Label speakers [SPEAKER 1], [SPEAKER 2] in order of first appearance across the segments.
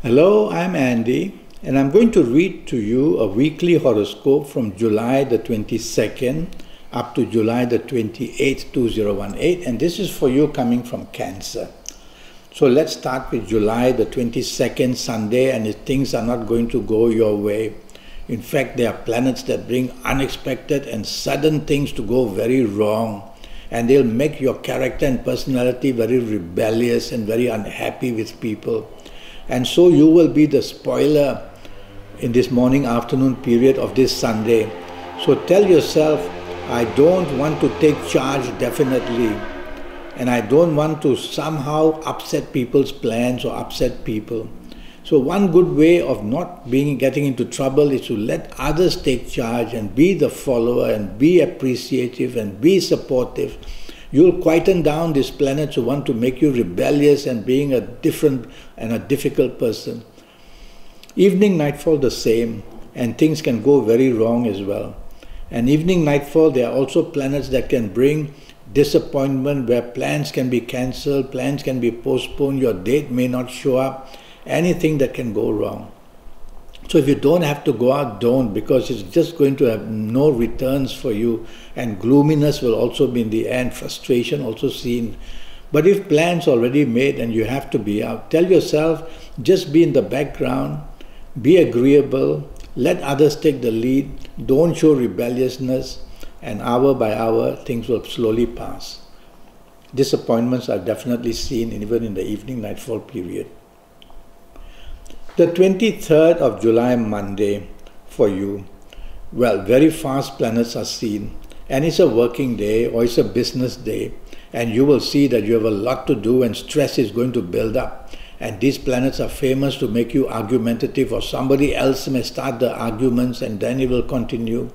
[SPEAKER 1] Hello, I'm Andy, and I'm going to read to you a weekly horoscope from July the 22nd up to July the 28th, 2018, and this is for you coming from Cancer. So let's start with July the 22nd, Sunday, and if things are not going to go your way. In fact, there are planets that bring unexpected and sudden things to go very wrong, and they'll make your character and personality very rebellious and very unhappy with people. And so you will be the spoiler in this morning-afternoon period of this Sunday. So tell yourself, I don't want to take charge definitely. And I don't want to somehow upset people's plans or upset people. So one good way of not getting into trouble is to let others take charge and be the follower and be appreciative and be supportive. You'll quieten down these planets who want to make you rebellious and being a different and a difficult person. Evening nightfall the same, and things can go very wrong as well. And evening nightfall, there are also planets that can bring disappointment, where plans can be cancelled, plans can be postponed, your date may not show up, anything that can go wrong. So if you don't have to go out, don't, because it's just going to have no returns for you, and gloominess will also be in the end, frustration also seen. But if plans already made and you have to be out, tell yourself, just be in the background, be agreeable, let others take the lead, don't show rebelliousness, and hour by hour things will slowly pass. Disappointments are definitely seen even in the evening nightfall period. The 23rd of July, Monday, for you, well, very fast planets are seen, and it's a working day or it's a business day, and you will see that you have a lot to do and stress is going to build up. And these planets are famous to make you argumentative, or somebody else may start the arguments and then it will continue.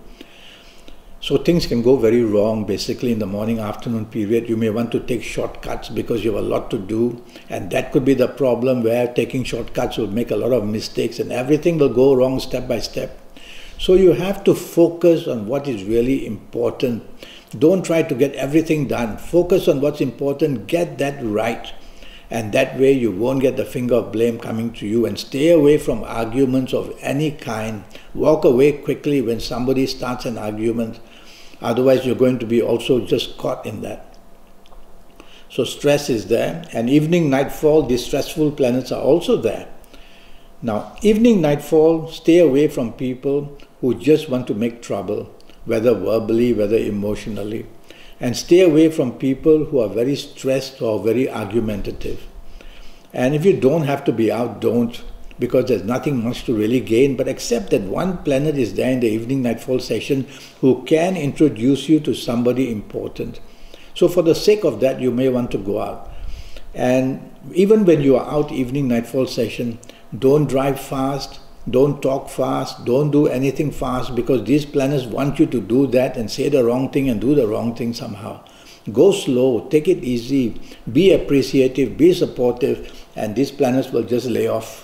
[SPEAKER 1] So things can go very wrong basically in the morning-afternoon period. You may want to take shortcuts because you have a lot to do, and that could be the problem, where taking shortcuts will make a lot of mistakes and everything will go wrong step by step. So you have to focus on what is really important. Don't try to get everything done. Focus on what's important, get that right. And that way you won't get the finger of blame coming to you, and stay away from arguments of any kind. Walk away quickly when somebody starts an argument. Otherwise you're going to be also just caught in that. So stress is there, and evening nightfall, these stressful planets are also there. Now, evening nightfall, stay away from people who just want to make trouble, whether verbally, whether emotionally. And stay away from people who are very stressed or very argumentative. And if you don't have to be out, don't, because there's nothing much to really gain, but accept that one planet is there in the evening nightfall session who can introduce you to somebody important. So for the sake of that, you may want to go out. And even when you are out evening nightfall session, don't drive fast, don't talk fast, don't do anything fast, because these planets want you to do that and say the wrong thing and do the wrong thing somehow. Go slow, take it easy, be appreciative, be supportive, and these planets will just lay off.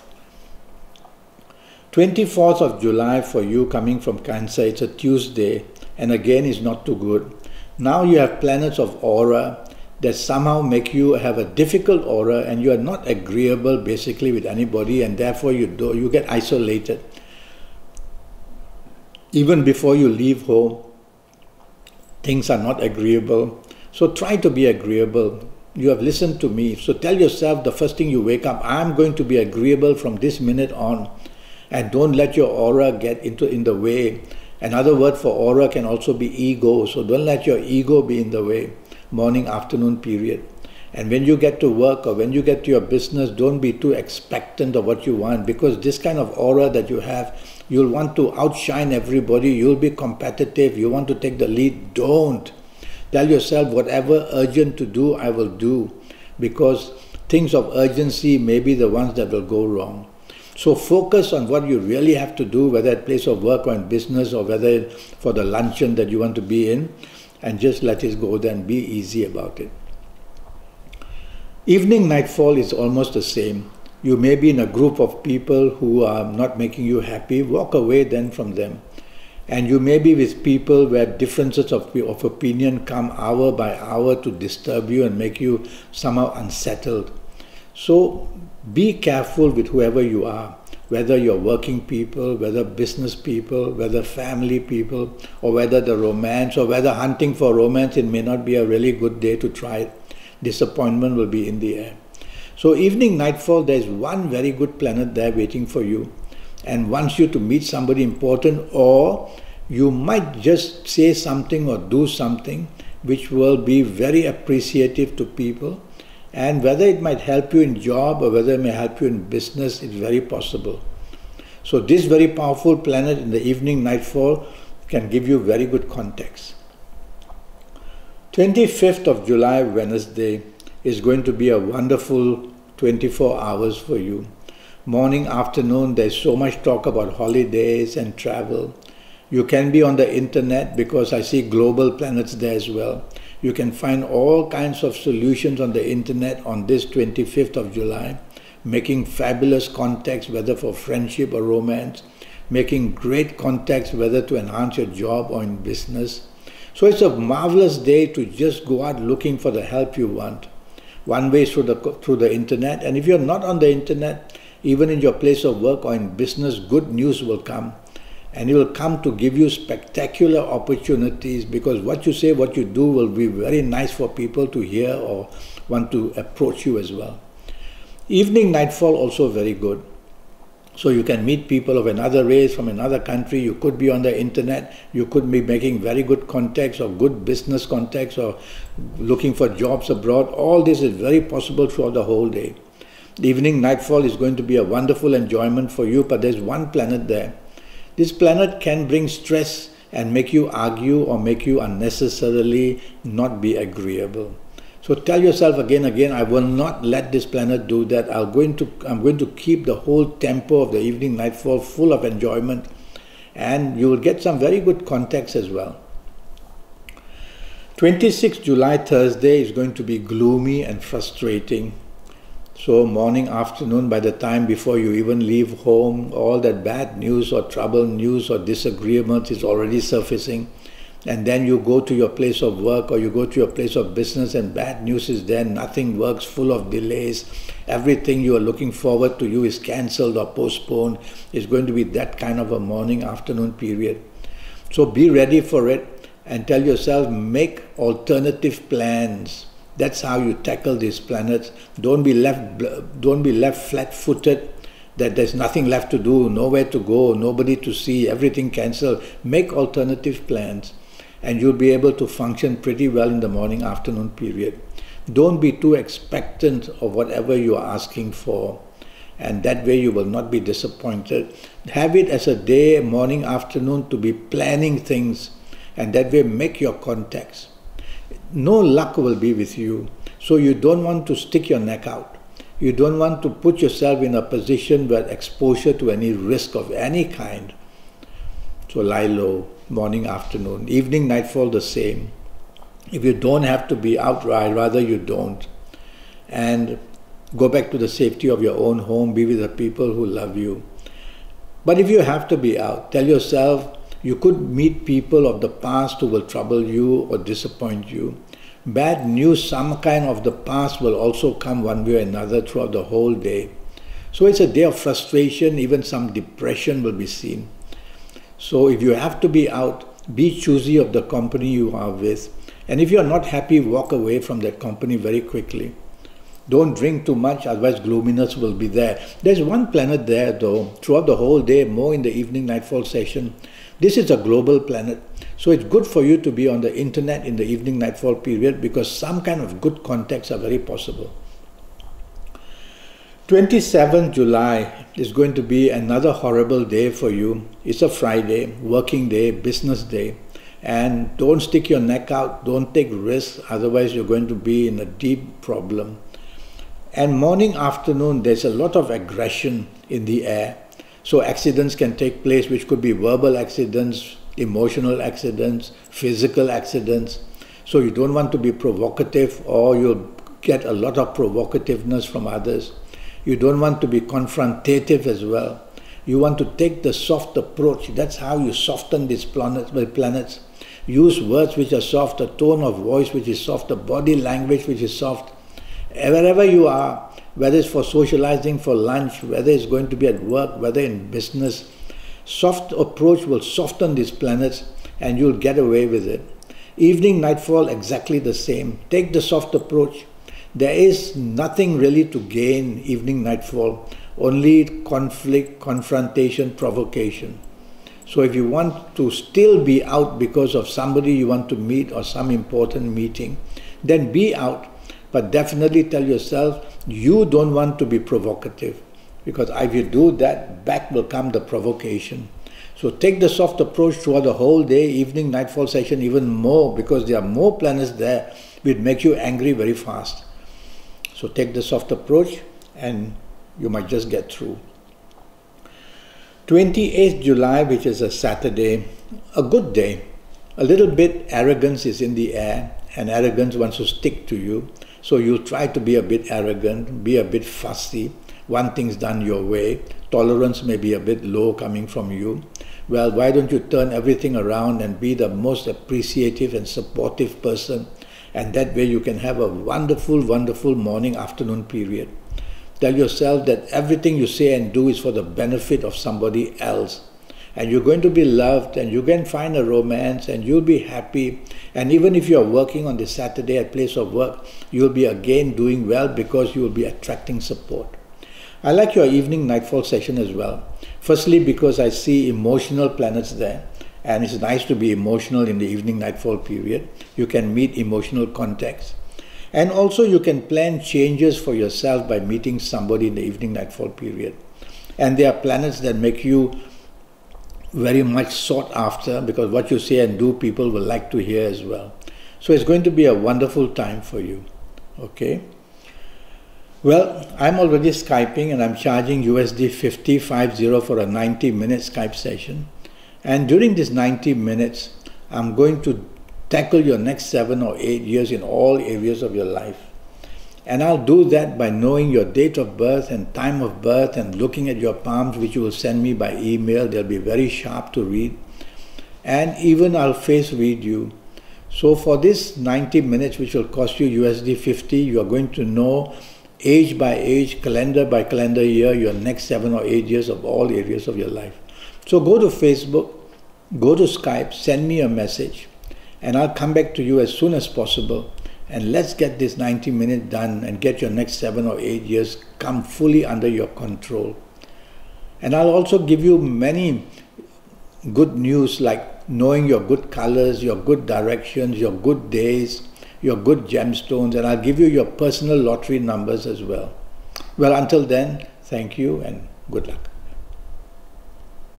[SPEAKER 1] 24th of July for you coming from Cancer, it's a Tuesday, and again is not too good. Now you have planets of aura that somehow make you have a difficult aura, and you are not agreeable basically with anybody, and therefore you get isolated. Even before you leave home, things are not agreeable. So try to be agreeable. You have listened to me, so tell yourself the first thing you wake up, I'm going to be agreeable from this minute on. And don't let your aura get in the way. Another word for aura can also be ego, so don't let your ego be in the way. Morning-afternoon period. And when you get to work or when you get to your business, don't be too expectant of what you want, because this kind of aura that you have, you'll want to outshine everybody, you'll be competitive, you want to take the lead. Don't. Tell yourself, whatever urgent to do, I will do, because things of urgency may be the ones that will go wrong. So focus on what you really have to do, whether at place of work or in business, or whether for the luncheon that you want to be in, and just let it go there and be easy about it. Evening nightfall is almost the same. You may be in a group of people who are not making you happy. Walk away then from them. And you may be with people where differences of opinion come hour by hour to disturb you and make you somehow unsettled. So Be careful with whoever you are, whether you're working people, whether business people, whether family people, or whether the romance, or whether hunting for romance. It may not be a really good day to try it. Disappointment will be in the air. So evening nightfall, there's one very good planet there waiting for you and wants you to meet somebody important, or you might just say something or do something which will be very appreciative to people. And whether it might help you in job or whether it may help you in business, it's very possible. So this very powerful planet in the evening nightfall can give you very good context. 25th of July, Wednesday, is going to be a wonderful 24 hours for you. Morning, afternoon, there's so much talk about holidays and travel. You can be on the internet because I see global planets there as well. You can find all kinds of solutions on the internet on this 25th of July, making fabulous contacts, whether for friendship or romance, making great contacts, whether to enhance your job or in business. So it's a marvelous day to just go out looking for the help you want. One way is through the internet, and if you're not on the internet, even in your place of work or in business, good news will come. And it will come to give you spectacular opportunities, because what you say, what you do will be very nice for people to hear or want to approach you as well. Evening nightfall also very good. So you can meet people of another race, from another country. You could be on the internet. You could be making very good contacts or good business contacts or looking for jobs abroad. All this is very possible throughout the whole day. The evening nightfall is going to be a wonderful enjoyment for you, but there's one planet there. This planet can bring stress and make you argue or make you unnecessarily not be agreeable. So tell yourself again, I will not let this planet do that. I'm going to keep the whole tempo of the evening nightfall full of enjoyment, and you will get some very good contacts as well. 26th July, Thursday, is going to be gloomy and frustrating. So morning, afternoon, by the time before you even leave home, all that bad news or trouble news or disagreement is already surfacing. And then you go to your place of work or you go to your place of business and bad news is there, nothing works, full of delays. Everything you are looking forward to you is cancelled or postponed. It's going to be that kind of a morning, afternoon period. So be ready for it and tell yourself, make alternative plans. That's how you tackle these planets. Don't be left flat-footed, that there's nothing left to do, nowhere to go, nobody to see, everything cancelled. Make alternative plans and you'll be able to function pretty well in the morning, afternoon period. Don't be too expectant of whatever you are asking for, and that way you will not be disappointed. Have it as a day, morning, afternoon, to be planning things, and that way make your contacts. No luck will be with you, so you don't want to stick your neck out. You don't want to put yourself in a position where exposure to any risk of any kind. So lie low, morning, afternoon. Evening, nightfall, the same. If you don't have to be out, rather you don't. And go back to the safety of your own home, be with the people who love you. But if you have to be out, tell yourself, you could meet people of the past who will trouble you or disappoint you. Bad news, some kind of the past, will also come one way or another throughout the whole day. So it's a day of frustration, even some depression will be seen. So if you have to be out, be choosy of the company you are with. And if you're not happy, walk away from that company very quickly. Don't drink too much, otherwise gloominess will be there. There's one planet there though, throughout the whole day, more in the evening nightfall session. This is a global planet, so it's good for you to be on the internet in the evening nightfall period, because some kind of good contacts are very possible. 27th July is going to be another horrible day for you. It's a Friday, working day, business day. And don't stick your neck out, don't take risks, otherwise you're going to be in a deep problem. And morning, afternoon, there's a lot of aggression in the air. So accidents can take place, which could be verbal accidents, emotional accidents, physical accidents. So you don't want to be provocative, or you'll get a lot of provocativeness from others. You don't want to be confrontative as well. You want to take the soft approach. That's how you soften these planets. Use words which are soft, a tone of voice which is soft, a body language which is soft. Wherever you are, whether it's for socializing, for lunch, whether it's going to be at work, whether in business, soft approach will soften these planets and you'll get away with it. Evening, nightfall, exactly the same. Take the soft approach. There is nothing really to gain evening, nightfall, only conflict, confrontation, provocation. So if you want to still be out because of somebody you want to meet or some important meeting, then be out. But definitely tell yourself you don't want to be provocative, because if you do that, back will come the provocation. So take the soft approach throughout the whole day, evening, nightfall session even more, because there are more planets there which make you angry very fast. So take the soft approach and you might just get through. 28th July, which is a Saturday, a good day. A little bit arrogance is in the air, and arrogance wants to stick to you. So you try to be a bit arrogant, be a bit fussy, want things done your way. Tolerance may be a bit low coming from you. Well, why don't you turn everything around and be the most appreciative and supportive person, and that way you can have a wonderful, wonderful morning, afternoon period. Tell yourself that everything you say and do is for the benefit of somebody else. And you're going to be loved, and you can find a romance, and you'll be happy. And even if you're working on this Saturday at place of work, you'll be again doing well because you will be attracting support. I like your evening nightfall session as well. Firstly, because I see emotional planets there, and it's nice to be emotional in the evening nightfall period. You can meet emotional contacts. And also you can plan changes for yourself by meeting somebody in the evening nightfall period. And there are planets that make you very much sought after, because what you say and do people will like to hear as well. So it's going to be a wonderful time for you. Okay? Well, I'm already Skyping and I'm charging USD 50 for a 90-minute Skype session. And during this 90 minutes, I'm going to tackle your next 7 or 8 years in all areas of your life. And I'll do that by knowing your date of birth and time of birth and looking at your palms, which you will send me by email. They'll be very sharp to read. And even I'll face read you. So for this 90 minutes, which will cost you USD 50, you are going to know age by age, calendar by calendar year, your next 7 or 8 years of all areas of your life. So go to Facebook, go to Skype, send me a message, and I'll come back to you as soon as possible. And let's get this 90 minutes done and get your next 7 or 8 years come fully under your control. And I'll also give you many good news, like knowing your good colors, your good directions, your good days, your good gemstones, and I'll give you your personal lottery numbers as well. Well, until then, thank you and good luck.